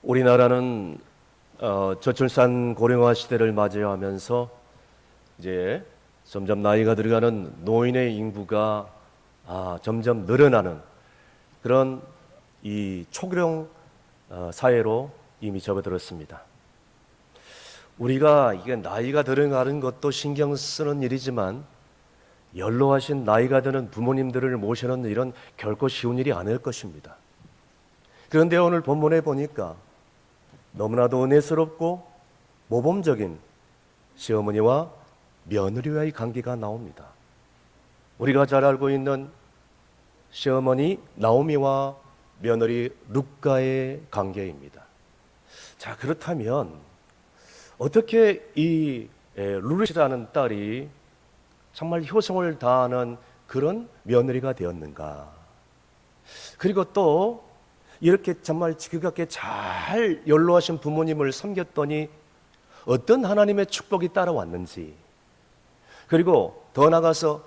우리나라는 저출산 고령화 시대를 맞이하면서 이제 점점 나이가 들어가는 노인의 인구가 점점 늘어나는 그런 이 초고령 사회로 이미 접어들었습니다. 우리가 이게 나이가 들어가는 것도 신경 쓰는 일이지만 연로하신 나이가 드는 부모님들을 모시는 일은 결코 쉬운 일이 아닐 것입니다. 그런데 오늘 본문에 보니까 너무나도 은혜스럽고 모범적인 시어머니와 며느리와의 관계가 나옵니다. 우리가 잘 알고 있는 시어머니 나오미와 며느리 룻가의 관계입니다. 자, 그렇다면 어떻게 이 룻이라는 딸이 정말 효성을 다하는 그런 며느리가 되었는가? 그리고 또 이렇게 정말 지극하게 잘 연로하신 부모님을 섬겼더니 어떤 하나님의 축복이 따라왔는지, 그리고 더 나아가서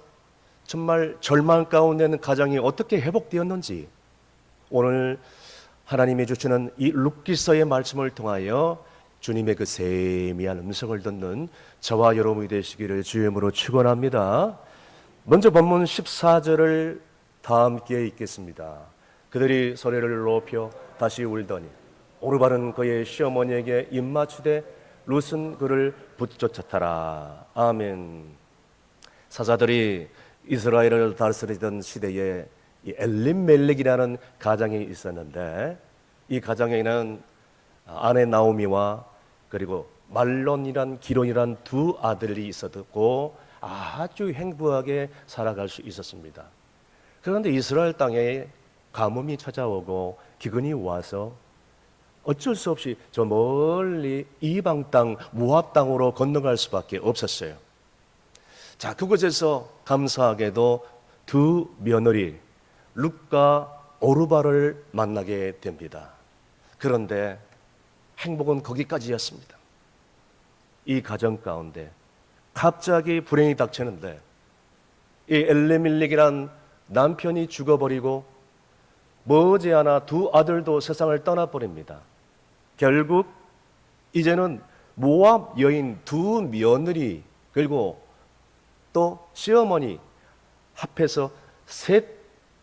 정말 절망 가운데 있는 가정이 어떻게 회복되었는지, 오늘 하나님이 주시는 이 룻기서의 말씀을 통하여 주님의 그 세미한 음성을 듣는 저와 여러분이 되시기를 주의 이름으로 축원합니다. 먼저 본문 14절을 다 함께 읽겠습니다. 그들이 소리를 높여 다시 울더니 오르발은 그의 시어머니에게 입맞추되 룻은 그를 붙쫓았더라. 아멘. 사자들이 이스라엘을 다스리던 시대에 이 엘림멜렉이라는 가정이 있었는데, 이 가정에는 아내 나오미와 그리고 말론이란 기론이란 두 아들이 있었고 아주 행복하게 살아갈 수 있었습니다. 그런데 이스라엘 땅에 가뭄이 찾아오고 기근이 와서 어쩔 수 없이 저 멀리 이방 땅 모압 땅으로 건너갈 수밖에 없었어요. 자, 그곳에서 감사하게도 두 며느리 룻과 오르바를 만나게 됩니다. 그런데 행복은 거기까지였습니다. 이 가정 가운데 갑자기 불행이 닥치는데, 이 엘레밀렉이란 남편이 죽어버리고 머지않아 두 아들도 세상을 떠나버립니다. 결국 이제는 모압 여인 두 며느리 그리고 또 시어머니 합해서 셋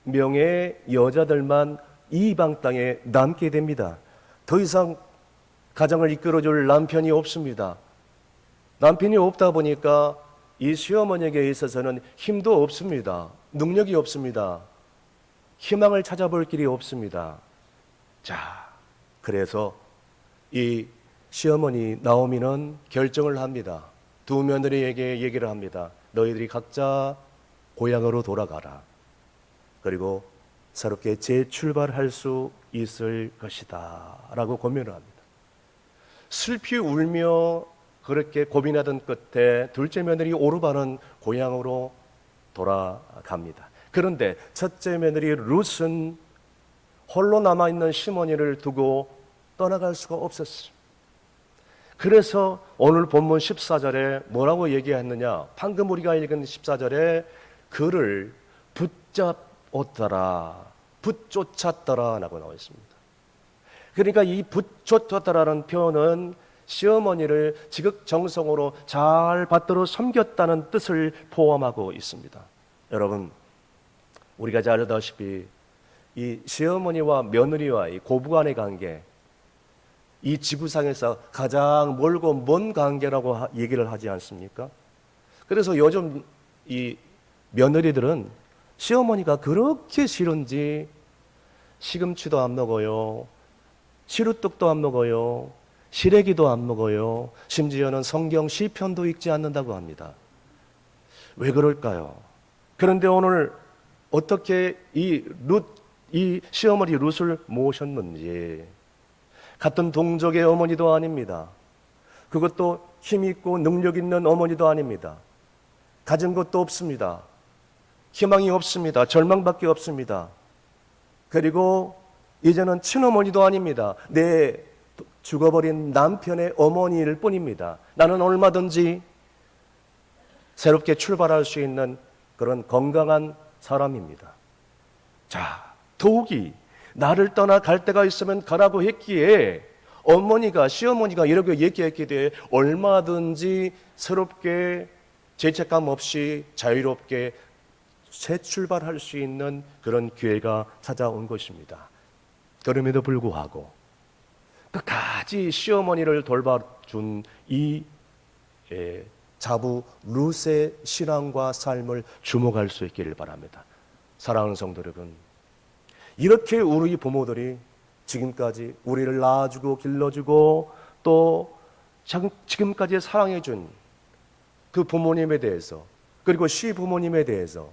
명의 여자들만 이방 땅에 남게 됩니다. 더 이상 가정을 이끌어줄 남편이 없습니다. 남편이 없다 보니까 이 시어머니에게 있어서는 힘도 없습니다. 능력이 없습니다. 희망을 찾아볼 길이 없습니다. 자, 그래서 이 시어머니 나오미는 결정을 합니다. 두 며느리에게 얘기를 합니다. 너희들이 각자 고향으로 돌아가라. 그리고 새롭게 재출발할 수 있을 것이다 라고 고민을 합니다. 슬피 울며 그렇게 고민하던 끝에 둘째 며느리 오르바는 고향으로 돌아갑니다. 그런데 첫째 며느리 룻은 홀로 남아있는 시어머니를 두고 떠나갈 수가 없었어요. 그래서 오늘 본문 14절에 뭐라고 얘기했느냐, 방금 우리가 읽은 14절에 그를 붙잡았더라, 붙쫓았더라 라고 나와 있습니다. 그러니까 이 붙쫓았더라는 표현은 시어머니를 지극정성으로 잘 받들어 섬겼다는 뜻을 포함하고 있습니다. 여러분, 우리가 잘 알다시피 이 시어머니와 며느리와의 고부간의 관계, 이 지구상에서 가장 멀고 먼 관계라고 얘기를 하지 않습니까? 그래서 요즘 이 며느리들은 시어머니가 그렇게 싫은지 시금치도 안 먹어요, 시루떡도 안 먹어요, 시래기도 안 먹어요, 심지어는 성경 시편도 읽지 않는다고 합니다. 왜 그럴까요? 그런데 오늘 어떻게 이 시어머니 룻을 모셨는지, 같은 동족의 어머니도 아닙니다. 그것도 힘있고 능력 있는 어머니도 아닙니다. 가진 것도 없습니다. 희망이 없습니다. 절망밖에 없습니다. 그리고 이제는 친어머니도 아닙니다. 내 죽어버린 남편의 어머니일 뿐입니다. 나는 얼마든지 새롭게 출발할 수 있는 그런 건강한 사람입니다. 자, 더욱이 나를 떠나 갈 때가 있으면 가라고 했기에 어머니가, 시어머니가 이렇게 얘기했기에 대해 얼마든지 새롭게 죄책감 없이 자유롭게 새 출발할 수 있는 그런 기회가 찾아온 것입니다. 그럼에도 불구하고 끝까지 시어머니를 돌봐준 이 자부 룻의 신앙과 삶을 주목할 수 있기를 바랍니다. 사랑하는 성도 여러분, 이렇게 우리 부모들이 지금까지 우리를 낳아주고 길러주고 또 지금까지 사랑해준 그 부모님에 대해서, 그리고 시부모님에 대해서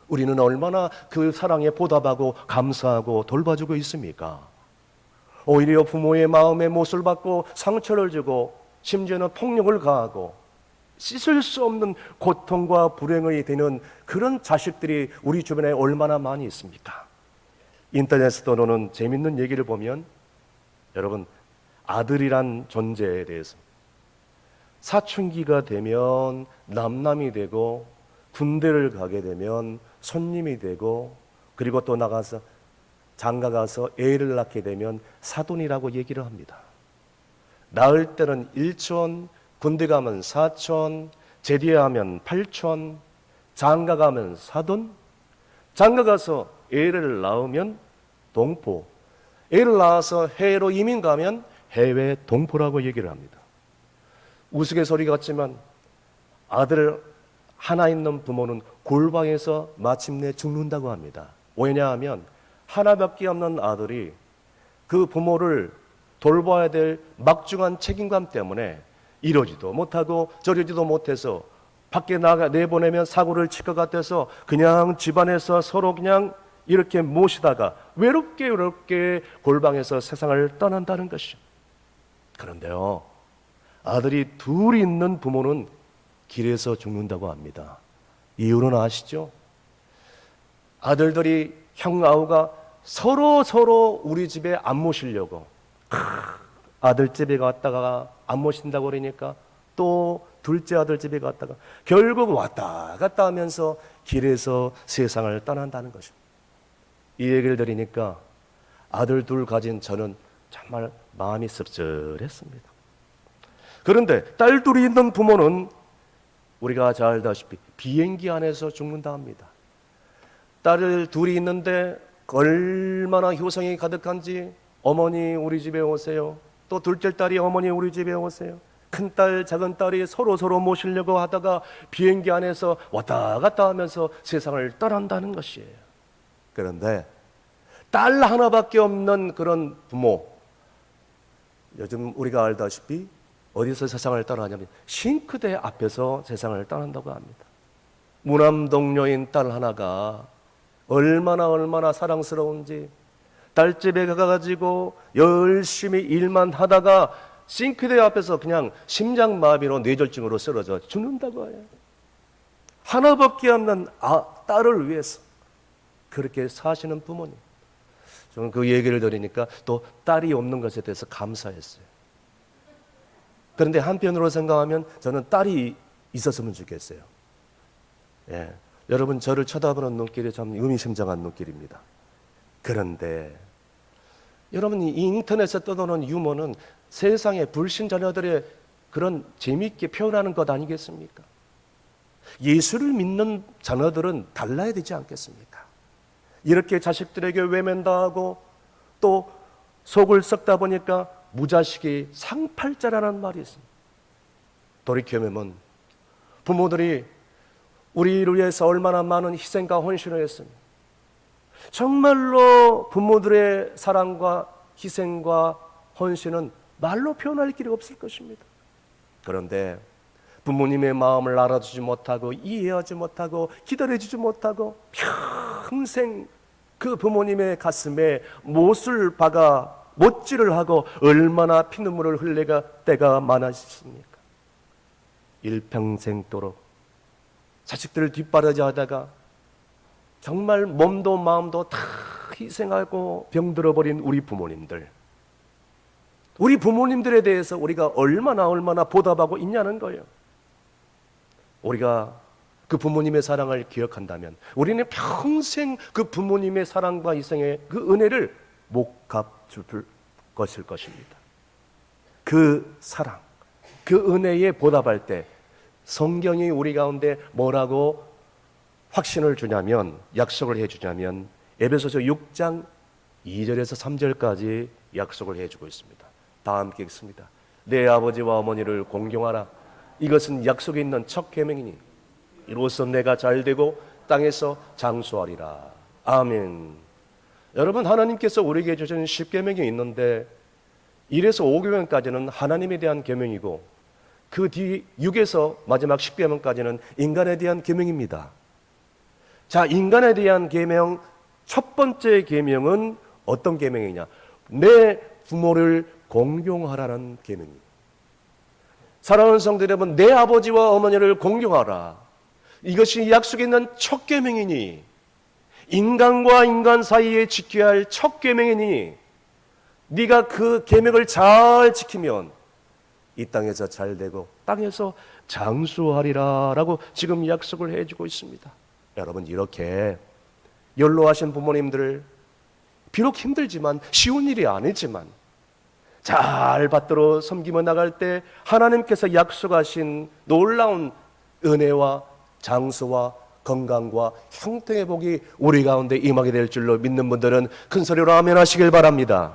우리는 얼마나 그 사랑에 보답하고 감사하고 돌봐주고 있습니까? 오히려 부모의 마음에 못을 받고 상처를 주고 심지어는 폭력을 가하고 씻을 수 없는 고통과 불행이 되는 그런 자식들이 우리 주변에 얼마나 많이 있습니까? 인터넷에 떠도는 재밌는 얘기를 보면, 여러분, 아들이란 존재에 대해서 사춘기가 되면 남남이 되고, 군대를 가게 되면 손님이 되고, 그리고 또 나가서 장가 가서 애를 낳게 되면 사돈이라고 얘기를 합니다. 낳을 때는 1촌, 군대 가면 4촌, 제대하면 8촌, 장가 가면 사돈, 장가 가서 애를 낳으면 동포, 애를 낳아서 해외로 이민 가면 해외 동포라고 얘기를 합니다. 우스갯소리 같지만 아들 하나 있는 부모는 골방에서 마침내 죽는다고 합니다. 왜냐하면 하나밖에 없는 아들이 그 부모를 돌봐야 될 막중한 책임감 때문에 이러지도 못하고 저러지도 못해서 밖에 내보내면 사고를 칠 것 같아서 그냥 집안에서 서로 그냥 이렇게 모시다가 외롭게 골방에서 세상을 떠난다는 것이죠. 그런데요, 아들이 둘 있는 부모는 길에서 죽는다고 합니다. 이유는 아시죠? 아들들이 형 아우가 서로 우리 집에 안 모시려고, 아들 집에 갔다가 안 모신다고 그러니까 또 둘째 아들 집에 갔다가 결국 왔다 갔다 하면서 길에서 세상을 떠난다는 것입니다. 이 얘기를 들으니까 아들 둘 가진 저는 정말 마음이 씁쓸했습니다. 그런데 딸 둘이 있는 부모는 우리가 잘 알다시피 비행기 안에서 죽는다 합니다. 딸을 둘이 있는데 얼마나 효성이 가득한지, 어머니 우리 집에 오세요. 또 둘째 딸이 어머니 우리 집에 오세요. 큰딸 작은 딸이 서로 모시려고 하다가 비행기 안에서 왔다 갔다 하면서 세상을 떠난다는 것이에요. 그런데 딸 하나밖에 없는 그런 부모, 요즘 우리가 알다시피 어디서 세상을 떠나냐면 싱크대 앞에서 세상을 떠난다고 합니다. 무남동녀인 딸 하나가 얼마나 사랑스러운지, 딸집에 가가지고 열심히 일만 하다가 싱크대 앞에서 그냥 심장마비로 뇌졸중으로 쓰러져 죽는다고 해요. 하나밖에 없는 딸을 위해서 그렇게 사시는 부모님, 저는 그 얘기를 들으니까 또 딸이 없는 것에 대해서 감사했어요. 그런데 한편으로 생각하면 저는 딸이 있었으면 좋겠어요. 예, 여러분 저를 쳐다보는 눈길이 참 의미심장한 눈길입니다. 그런데 여러분, 이 인터넷에 떠도는 유머는 세상의 불신자녀들의 그런 재미있게 표현하는 것 아니겠습니까? 예수를 믿는 자녀들은 달라야 되지 않겠습니까? 이렇게 자식들에게 외면당하고 또 속을 썩다 보니까 무자식이 상팔자라는 말이 있습니다. 돌이켜보면 부모들이 우리를 위해서 얼마나 많은 희생과 헌신을 했습니다. 정말로 부모들의 사랑과 희생과 헌신은 말로 표현할 길이 없을 것입니다. 그런데 부모님의 마음을 알아주지 못하고 이해하지 못하고 기다려주지 못하고 평생 그 부모님의 가슴에 못을 박아 못질을 하고 얼마나 피눈물을 흘릴 때가 많았습니까? 일평생도록 자식들을 뒷바라지하다가 정말 몸도 마음도 다 희생하고 병들어버린 우리 부모님들, 우리 부모님들에 대해서 우리가 얼마나 보답하고 있냐는 거예요. 우리가 그 부모님의 사랑을 기억한다면 우리는 평생 그 부모님의 사랑과 희생의 그 은혜를 못 갚을 것일 것입니다. 그 사랑, 그 은혜에 보답할 때 성경이 우리 가운데 뭐라고 확신을 주냐면, 약속을 해주냐면 에베소서 6장 2절에서 3절까지 약속을 해주고 있습니다. 다 함께 읽습니다. 내 아버지와 어머니를 공경하라. 이것은 약속에 있는 첫 계명이니 이로써 내가 잘되고 땅에서 장수하리라. 아멘. 여러분, 하나님께서 우리에게 주신 10계명이 있는데 1에서 5계명까지는 하나님에 대한 계명이고 그 뒤 6에서 마지막 10계명까지는 인간에 대한 계명입니다. 자, 인간에 대한 계명, 첫 번째 계명은 어떤 계명이냐? 내 부모를 공경하라는 계명입니다. 사랑하는 성도 여러분, 내 아버지와 어머니를 공경하라. 이것이 약속에 있는 첫 계명이니, 인간과 인간 사이에 지켜야 할 첫 계명이니, 네가 그 계명을 잘 지키면 이 땅에서 잘 되고 땅에서 장수하리라 라고 지금 약속을 해주고 있습니다. 여러분, 이렇게 연로하신 부모님들, 비록 힘들지만 쉬운 일이 아니지만 잘 받들어 섬기며 나갈 때 하나님께서 약속하신 놀라운 은혜와 장수와 건강과 형통의 복이 우리 가운데 임하게 될 줄로 믿는 분들은 큰 소리로 아멘 하시길 바랍니다.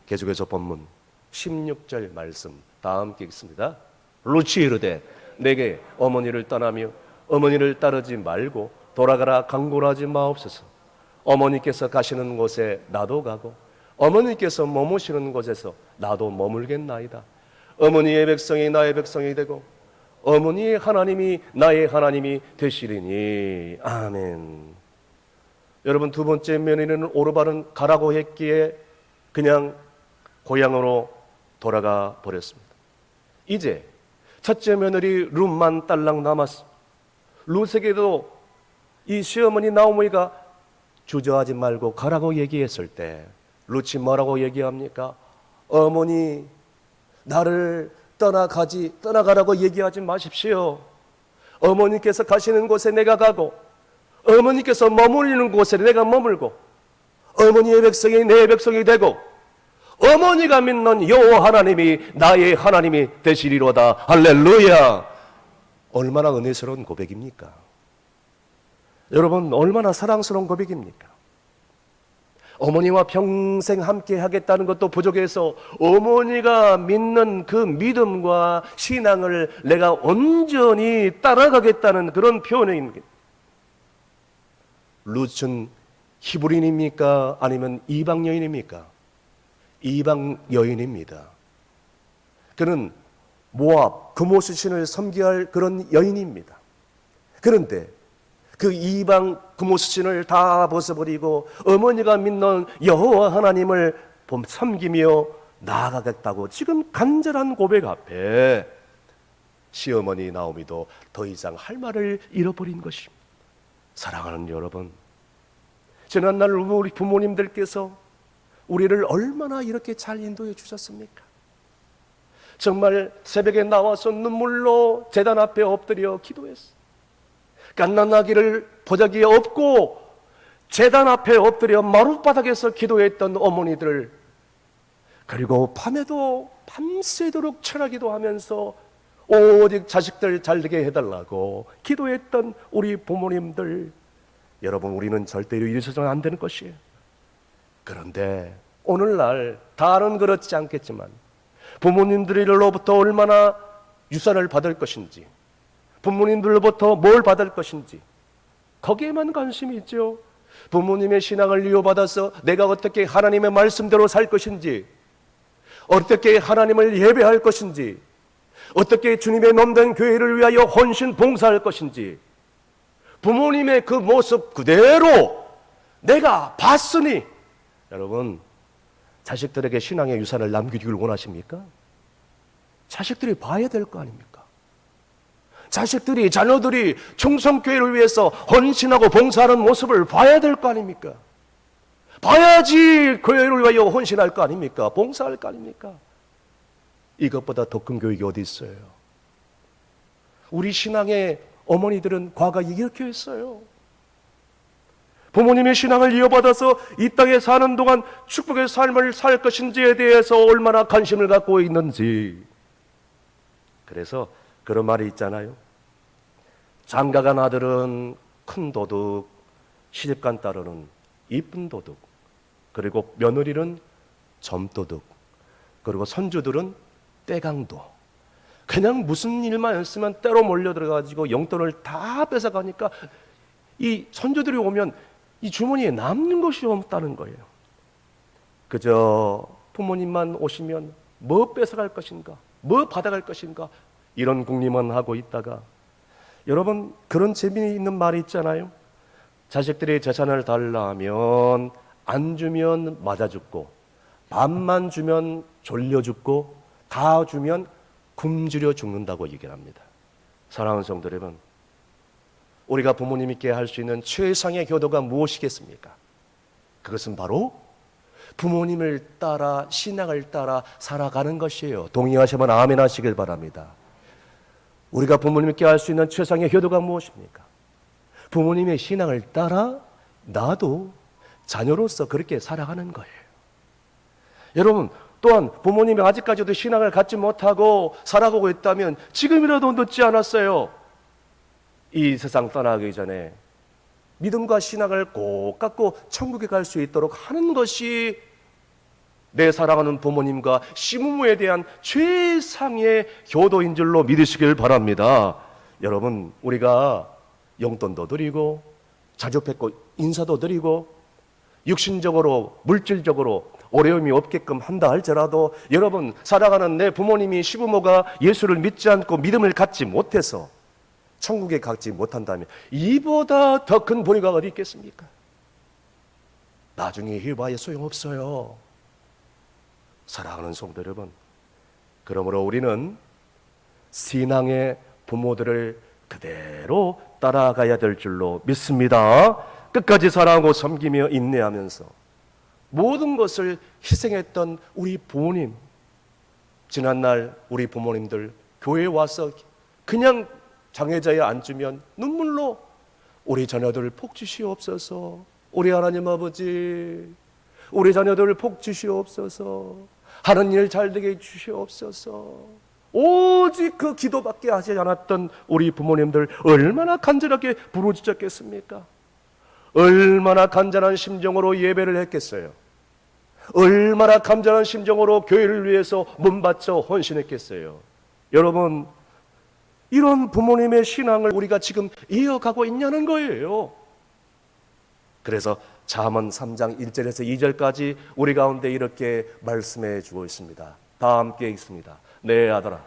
계속해서 본문 16절 말씀 다 함께 읽습니다. 루치 이르되 내게 어머니를 떠나며 어머니를 따르지 말고 돌아가라 강구하지 마옵소서. 어머니께서 가시는 곳에 나도 가고 어머니께서 머무시는 곳에서 나도 머물겠나이다. 어머니의 백성이 나의 백성이 되고 어머니의 하나님이 나의 하나님이 되시리니. 아멘. 여러분, 두 번째 며느리는 오르바는 가라고 했기에 그냥 고향으로 돌아가 버렸습니다. 이제 첫째 며느리 룻만 딸랑 남았어. 룻에게도 이 시어머니 나오미가 주저하지 말고 가라고 얘기했을 때 룻이 뭐라고 얘기합니까? 어머니, 나를 떠나가라고 얘기하지 마십시오. 어머니께서 가시는 곳에 내가 가고 어머니께서 머무르는 곳에 내가 머물고 어머니의 백성이 내 백성이 되고 어머니가 믿는 여호와 하나님이 나의 하나님이 되시리로다. 할렐루야. 얼마나 은혜스러운 고백입니까? 여러분, 얼마나 사랑스러운 고백입니까? 어머니와 평생 함께 하겠다는 것도 부족해서 어머니가 믿는 그 믿음과 신앙을 내가 온전히 따라가겠다는 그런 표현입니다. 룻은 히브리인입니까? 아니면 이방 여인입니까? 이방 여인입니다. 그는 모압, 그모스 신을 섬겨야 할 그런 여인입니다. 그런데 그 이방 그모스 신을 다 벗어버리고 어머니가 믿는 여호와 하나님을 섬기며 나아가겠다고 지금 간절한 고백 앞에 시어머니 나오미도 더 이상 할 말을 잃어버린 것입니다. 사랑하는 여러분, 지난날 우리 부모님들께서 우리를 얼마나 이렇게 잘 인도해 주셨습니까? 정말 새벽에 나와서 눈물로 제단 앞에 엎드려 기도했어. 갓난아기를 보자기에 업고 제단 앞에 엎드려 마룻바닥에서 기도했던 어머니들, 그리고 밤에도 밤새도록 철하기도 하면서 오직 자식들 잘되게 해달라고 기도했던 우리 부모님들, 여러분, 우리는 절대로 이래서는 안 되는 것이에요. 그런데 오늘날 다는 그렇지 않겠지만 부모님들로부터 얼마나 유산을 받을 것인지, 부모님들로부터 뭘 받을 것인지 거기에만 관심이 있죠. 부모님의 신앙을 이어받아서 내가 어떻게 하나님의 말씀대로 살 것인지, 어떻게 하나님을 예배할 것인지, 어떻게 주님의 몸된 교회를 위하여 헌신 봉사할 것인지, 부모님의 그 모습 그대로 내가 봤으니, 여러분, 자식들에게 신앙의 유산을 남기기를 원하십니까? 자식들이 봐야 될 거 아닙니까? 자식들이, 자녀들이 충성교회를 위해서 헌신하고 봉사하는 모습을 봐야 될 거 아닙니까? 봐야지 교회를 위하여 헌신할 거 아닙니까? 봉사할 거 아닙니까? 이것보다 더 큰 교육이 어디 있어요? 우리 신앙의 어머니들은 과거에 이렇게 했어요. 부모님의 신앙을 이어받아서 이 땅에 사는 동안 축복의 삶을 살 것인지에 대해서 얼마나 관심을 갖고 있는지. 그래서 그런 말이 있잖아요. 장가간 아들은 큰 도둑, 시집간 딸은 이쁜 도둑, 그리고 며느리는 점도둑, 그리고 손주들은 떼강도. 그냥 무슨 일만 있으면 때로 몰려들어가지고 용돈을 다 뺏어가니까 이 손주들이 오면 이 주머니에 남는 것이 없다는 거예요. 그저 부모님만 오시면 뭐 뺏어갈 것인가, 뭐 받아갈 것인가, 이런 궁리만 하고 있다가, 여러분 그런 재미있는 말이 있잖아요. 자식들이 재산을 달라 하면 안 주면 맞아 죽고, 반만 주면 졸려 죽고, 다 주면 굶주려 죽는다고 얘기를 합니다. 사랑하는 성도 여러분, 우리가 부모님께 할 수 있는 최상의 효도가 무엇이겠습니까? 그것은 바로 부모님을 따라, 신앙을 따라 살아가는 것이에요. 동의하시면 아멘 하시길 바랍니다. 우리가 부모님께 할 수 있는 최상의 효도가 무엇입니까? 부모님의 신앙을 따라 나도 자녀로서 그렇게 살아가는 거예요. 여러분, 또한 부모님이 아직까지도 신앙을 갖지 못하고 살아가고 있다면 지금이라도 늦지 않았어요. 이 세상 떠나기 전에 믿음과 신앙을 꼭 갖고 천국에 갈 수 있도록 하는 것이 내 사랑하는 부모님과 시부모에 대한 최상의 효도인 줄로 믿으시길 바랍니다. 여러분, 우리가 용돈도 드리고 자주 뵙고 인사도 드리고 육신적으로 물질적으로 어려움이 없게끔 한다 할지라도, 여러분 사랑하는 내 부모님이, 시부모가 예수를 믿지 않고 믿음을 갖지 못해서 천국에 가지 못한다면 이보다 더 큰 본의가 어디 있겠습니까? 나중에 해봐야 소용없어요. 사랑하는 성도 여러분, 그러므로 우리는 신앙의 부모들을 그대로 따라가야 될 줄로 믿습니다. 끝까지 사랑하고 섬기며 인내하면서 모든 것을 희생했던 우리 부모님, 지난날 우리 부모님들 교회에 와서 그냥 장애자에 앉으면 눈물로 우리 자녀들 복 주시옵소서, 우리 하나님 아버지 우리 자녀들 복 주시옵소서, 하는 일 잘되게 해주시옵소서, 오직 그 기도밖에 하지 않았던 우리 부모님들 얼마나 간절하게 부르짖었겠습니까? 얼마나 간절한 심정으로 예배를 했겠어요? 얼마나 간절한 심정으로 교회를 위해서 몸 바쳐 헌신했겠어요? 여러분, 이런 부모님의 신앙을 우리가 지금 이어가고 있냐는 거예요. 그래서 잠언 3장 1절에서 2절까지 우리 가운데 이렇게 말씀해 주고 있습니다. 다 함께 읽습니다. 내 아들아,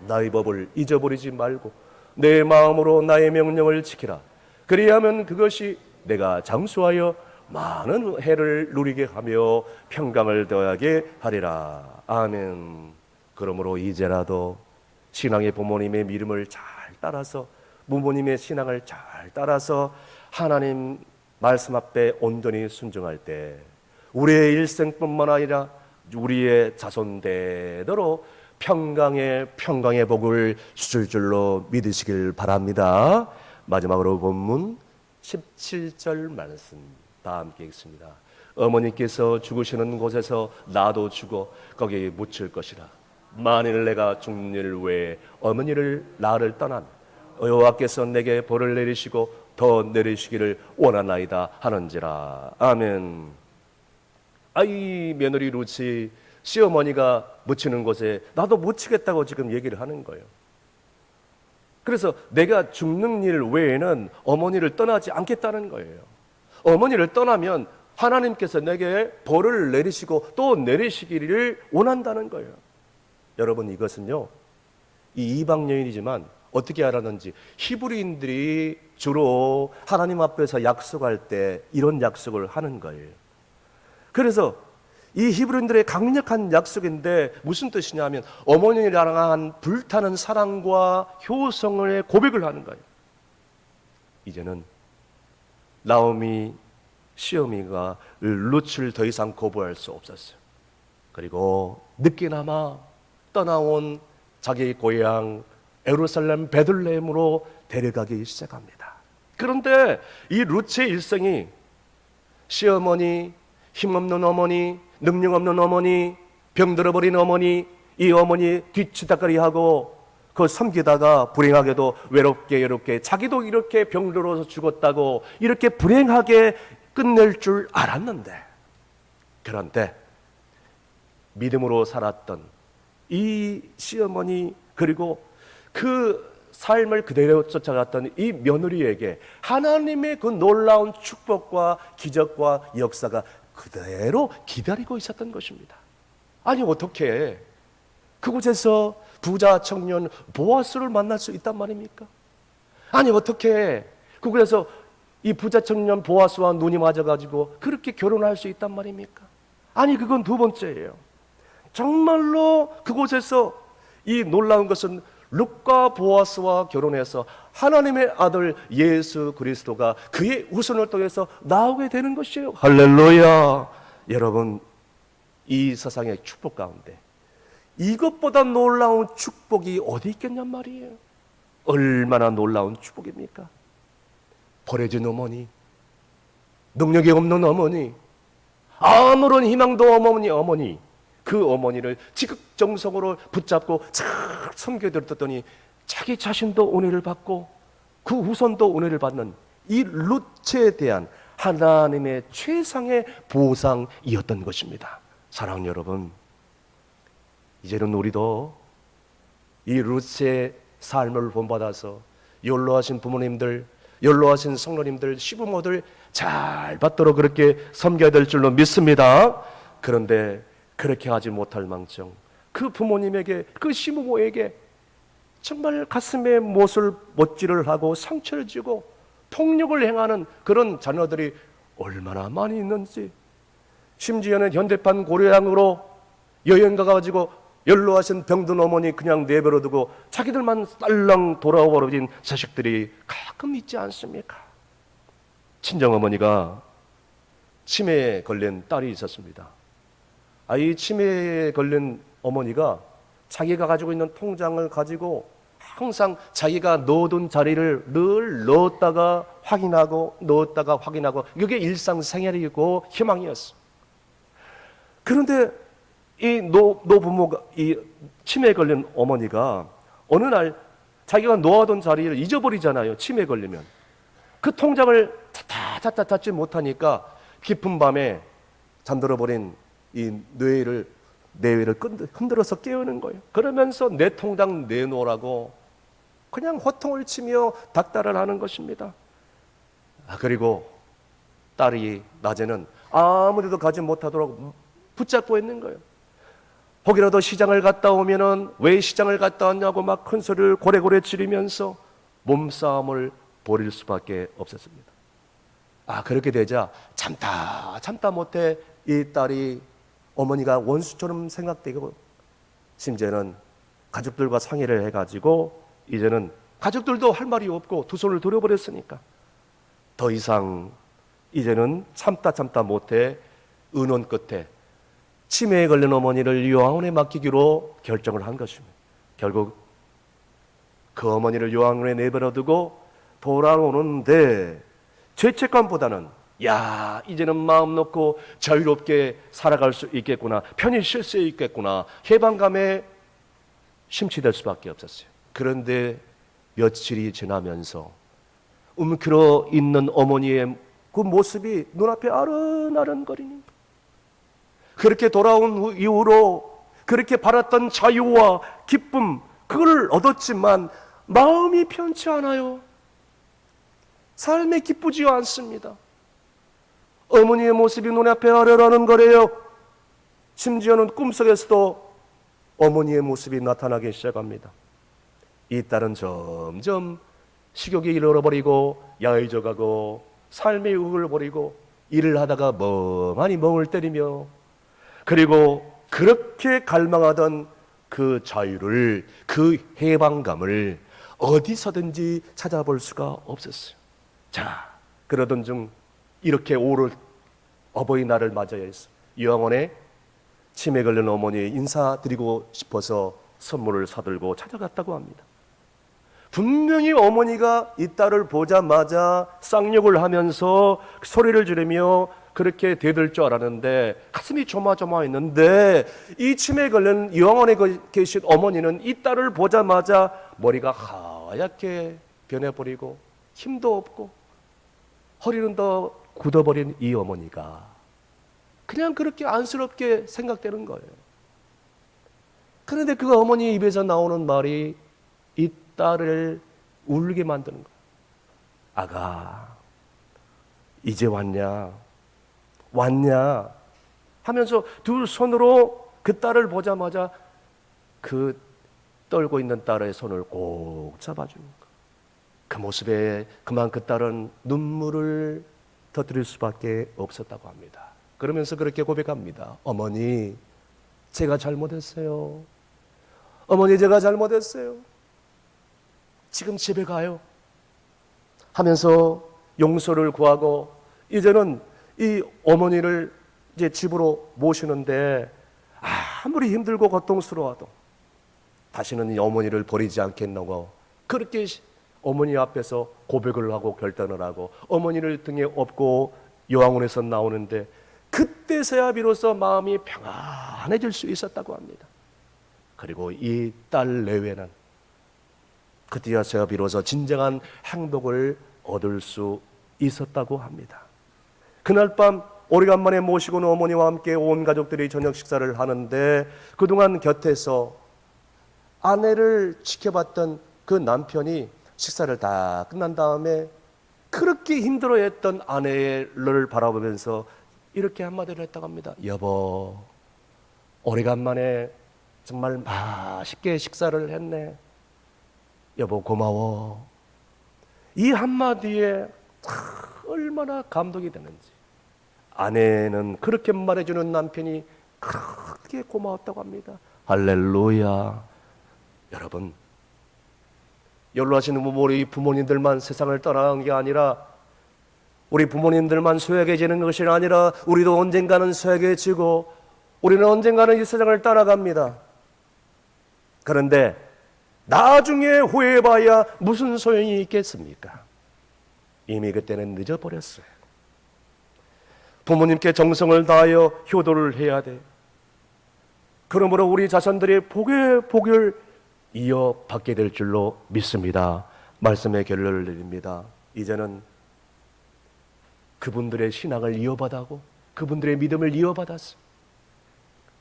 나의 법을 잊어버리지 말고 내 마음으로 나의 명령을 지키라. 그리하면 그것이 내가 장수하여 많은 해를 누리게 하며 평강을 더하게 하리라. 아멘. 그러므로 이제라도 신앙의 부모님의 믿음을 잘 따라서, 부모님의 신앙을 잘 따라서 하나님 말씀 앞에 온전히 순종할 때 우리의 일생뿐만 아니라 우리의 자손대대로 평강의 복을 주실 줄로 믿으시길 바랍니다. 마지막으로 본문 17절 말씀 다 함께 읽습니다. 어머니께서 죽으시는 곳에서 나도 죽어 거기에 묻힐 것이라. 만일 내가 죽는 일 외에 어머니를 나를 떠난 여호와께서 내게 벌을 내리시고 더 내리시기를 원하나이다 하는지라. 아멘. 아이 며느리 루치, 시어머니가 묻히는 곳에 나도 묻히겠다고 지금 얘기를 하는 거예요. 그래서 내가 죽는 일 외에는 어머니를 떠나지 않겠다는 거예요. 어머니를 떠나면 하나님께서 내게 벌을 내리시고 또 내리시기를 원한다는 거예요. 여러분, 이것은요, 이 이방 여인이지만 어떻게 알았는지, 히브리인들이 주로 하나님 앞에서 약속할 때 이런 약속을 하는 거예요. 그래서 이 히브리인들의 강력한 약속인데 무슨 뜻이냐면 어머니를 향한 불타는 사랑과 효성의 고백을 하는 거예요. 이제는 나오미 시어미가 룻을 더 이상 거부할 수 없었어요. 그리고 늦게나마 떠나온 자기 고향 예루살렘 베들레헴으로 데려가기 시작합니다. 그런데 이 룻의 일생이 시어머니, 힘없는 어머니, 능력 없는 어머니, 병들어버린 어머니, 이 어머니 뒤치다거리하고 그 섬기다가 불행하게도 외롭게 자기도 이렇게 병들어서 죽었다고 이렇게 불행하게 끝낼 줄 알았는데, 그런데 믿음으로 살았던 이 시어머니, 그리고 그 삶을 그대로 쫓아갔던 이 며느리에게 하나님의 그 놀라운 축복과 기적과 역사가 그대로 기다리고 있었던 것입니다. 아니, 어떻게 그곳에서 부자 청년 보아스를 만날 수 있단 말입니까? 아니, 어떻게 그곳에서 이 부자 청년 보아스와 눈이 맞아가지고 그렇게 결혼할 수 있단 말입니까? 아니, 그건 두 번째예요. 정말로 그곳에서 이 놀라운 것은 룻과 보아스와 결혼해서 하나님의 아들 예수 그리스도가 그의 후손을 통해서 나오게 되는 것이에요. 할렐루야. 여러분, 이 세상의 축복 가운데 이것보다 놀라운 축복이 어디 있겠냔 말이에요. 얼마나 놀라운 축복입니까? 버려진 어머니, 능력이 없는 어머니, 아무런 희망도 없는 어머니, 그 어머니를 지극정성으로 붙잡고 잘 섬겨드렸더니 자기 자신도 은혜를 받고 그 후손도 은혜를 받는 이 룻에 대한 하나님의 최상의 보상이었던 것입니다. 사랑하는 여러분, 이제는 우리도 이 룻의 삶을 본받아서 연로하신 부모님들, 연로하신 성도님들, 시부모들 잘 받도록 그렇게 섬겨야 될 줄로 믿습니다. 그런데 그렇게 하지 못할 망정 그 부모님에게, 그 시부모에게 정말 가슴에 못을 못질을 하고 상처를 주고 폭력을 행하는 그런 자녀들이 얼마나 많이 있는지, 심지어는 현대판 고려양으로 여행 가가지고 연로하신 병든 어머니 그냥 내버려 두고 자기들만 딸랑 돌아버린 자식들이 가끔 있지 않습니까? 친정어머니가 치매에 걸린 딸이 있었습니다. 이 치매에 걸린 어머니가 자기가 가지고 있는 통장을 가지고 항상 자기가 넣어둔 자리를 늘 넣었다가 확인하고 넣었다가 확인하고, 이게 일상생활이고 희망이었어. 그런데 이 노부모가, 이 치매에 걸린 어머니가 어느 날 자기가 놓아둔 자리를 잊어버리잖아요. 치매에 걸리면 그 통장을 찾다 찾지 못하니까 깊은 밤에 잠들어버린 이 뇌를 흔들어서 깨우는 거예요. 그러면서 내 통장 내놓으라고 그냥 호통을 치며 닥달을 하는 것입니다. 그리고 딸이 낮에는 아무데도 가지 못하도록 붙잡고 있는 거예요. 혹이라도 시장을 갔다 오면은 왜 시장을 갔다 왔냐고 막 큰 소리를 고래고래 지르면서 몸싸움을 벌일 수밖에 없었습니다. 그렇게 되자 참다 못해 이 딸이 어머니가 원수처럼 생각되고, 심지어는 가족들과 상의를 해가지고 이제는 가족들도 할 말이 없고 두 손을 들어버렸으니까 더 이상 이제는 참다 못해 의논 끝에 치매에 걸린 어머니를 요양원에 맡기기로 결정을 한 것입니다. 결국 그 어머니를 요양원에 내버려두고 돌아오는데 죄책감보다는 이제는 마음 놓고 자유롭게 살아갈 수 있겠구나, 편히 쉴 수 있겠구나, 해방감에 심취될 수밖에 없었어요. 그런데 며칠이 지나면서 움켜러 있는 어머니의 그 모습이 눈앞에 아른아른거리니, 그렇게 돌아온 이후로 그렇게 바랐던 자유와 기쁨, 그걸 얻었지만 마음이 편치 않아요. 삶에 기쁘지 않습니다. 어머니의 모습이 눈앞에 아른아른거려요. 심지어는 꿈속에서도 어머니의 모습이 나타나기 시작합니다. 이 딸은 점점 식욕이 잃어버리고 야해져가고 삶의 의욕을 버리고 일을 하다가 멍하니 멍을 때리며, 그리고 그렇게 갈망하던 그 자유를, 그 해방감을 어디서든지 찾아볼 수가 없었어요. 그러던 중 이렇게 오를 어버이날을 맞아야 했어. 요양원에 치매 걸린 어머니에 인사드리고 싶어서 선물을 사들고 찾아갔다고 합니다. 분명히 어머니가 이 딸을 보자마자 쌍욕을 하면서 소리를 지르며 그렇게 되들 줄 알았는데 가슴이 조마조마했는데 이 치매에 걸린 영원에 계신 어머니는 이 딸을 보자마자 머리가 하얗게 변해버리고 힘도 없고 허리는 더 굳어버린 이 어머니가 그냥 그렇게 안쓰럽게 생각되는 거예요. 그런데 그 어머니 입에서 나오는 말이 이 딸을 울게 만드는 거예요. 아가, 이제 왔냐 하면서 두 손으로 그 딸을 보자마자 그 떨고 있는 딸의 손을 꼭 잡아주는 거예요. 그 모습에 그만 그 딸은 눈물을 터뜨릴 수밖에 없었다고 합니다. 그러면서 그렇게 고백합니다. 어머니, 제가 잘못했어요. 어머니, 제가 잘못했어요. 지금 집에 가요 하면서 용서를 구하고 이제는 이 어머니를 이제 집으로 모시는데 아무리 힘들고 고통스러워도 다시는 이 어머니를 버리지 않겠노고 그렇게 어머니 앞에서 고백을 하고 결단을 하고 어머니를 등에 업고 요양원에서 나오는데 그때서야 비로소 마음이 평안해질 수 있었다고 합니다. 그리고 이 딸 내외는 그때서야 비로소 진정한 행복을 얻을 수 있었다고 합니다. 그날 밤 오래간만에 모시고는 어머니와 함께 온 가족들이 저녁 식사를 하는데 그동안 곁에서 아내를 지켜봤던 그 남편이 식사를 다 끝난 다음에 그렇게 힘들어했던 아내를 바라보면서 이렇게 한마디를 했다고 합니다. 여보, 오래간만에 정말 맛있게 식사를 했네. 여보, 고마워. 이 한마디에 얼마나 감동이 되는지. 아내는 그렇게 말해주는 남편이 그렇게 고마웠다고 합니다. 할렐루야. 여러분, 연로하신 우리 부모님들만 세상을 떠나간 게 아니라 우리 부모님들만 소외해지는 것이 아니라 우리도 언젠가는 소외해지고 우리는 언젠가는 이 세상을 떠나갑니다. 그런데 나중에 후회해봐야 무슨 소용이 있겠습니까? 이미 그때는 늦어버렸어요. 부모님께 정성을 다하여 효도를 해야 돼. 그러므로 우리 자손들이 복을 이어받게 될 줄로 믿습니다. 말씀의 결론을 내립니다. 이제는 그분들의 신앙을 이어받아고 그분들의 믿음을 이어받았어.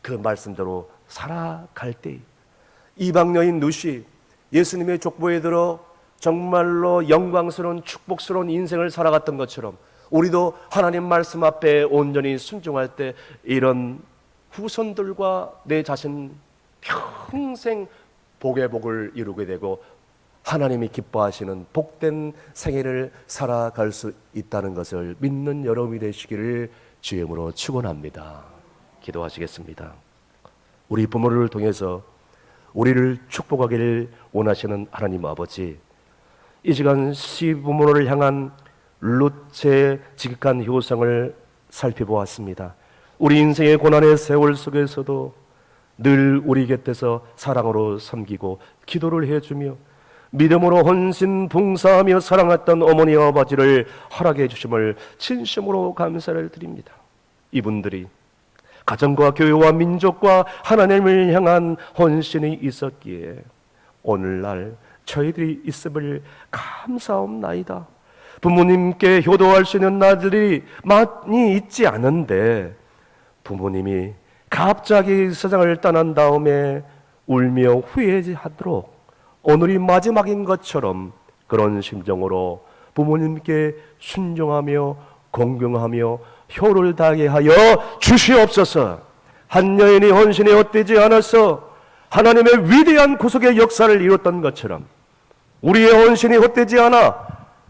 그 말씀대로 살아갈 때 이방 여인 루시 예수님의 족보에 들어 정말로 영광스러운 축복스러운 인생을 살아갔던 것처럼 우리도 하나님 말씀 앞에 온전히 순종할 때 이런 후손들과 내 자신 평생 복의 복을 이루게 되고 하나님이 기뻐하시는 복된 생애를 살아갈 수 있다는 것을 믿는 여러분이 되시기를 주의 이름으로 축원합니다. 기도하시겠습니다. 우리 부모를 통해서 우리를 축복하기를 원하시는 하나님 아버지, 이 시간 시부모를 향한 룻의 지극한 효성을 살펴보았습니다. 우리 인생의 고난의 세월 속에서도 늘 우리 곁에서 사랑으로 섬기고 기도를 해주며 믿음으로 헌신 봉사하며 사랑했던 어머니 아버지를 허락해 주심을 진심으로 감사를 드립니다. 이분들이 가정과 교회와 민족과 하나님을 향한 헌신이 있었기에 오늘날 저희들이 있음을 감사옵나이다. 부모님께 효도할 수 있는 날들이 많이 있지 않은데 부모님이 갑자기 세상을 떠난 다음에 울며 후회하도록 오늘이 마지막인 것처럼 그런 심정으로 부모님께 순종하며 공경하며 효를 다하게 하여 주시옵소서. 한 여인이 헌신에 헛되지 않아서 하나님의 위대한 구속의 역사를 이뤘던 것처럼 우리의 헌신이 헛되지 않아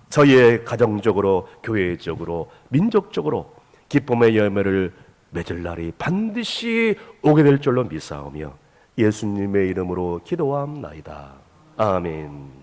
저희의 가정적으로 교회적으로 민족적으로 기쁨의 열매를 맺을 날이 반드시 오게 될 줄로 믿사오며 예수님의 이름으로 기도함나이다. 아멘.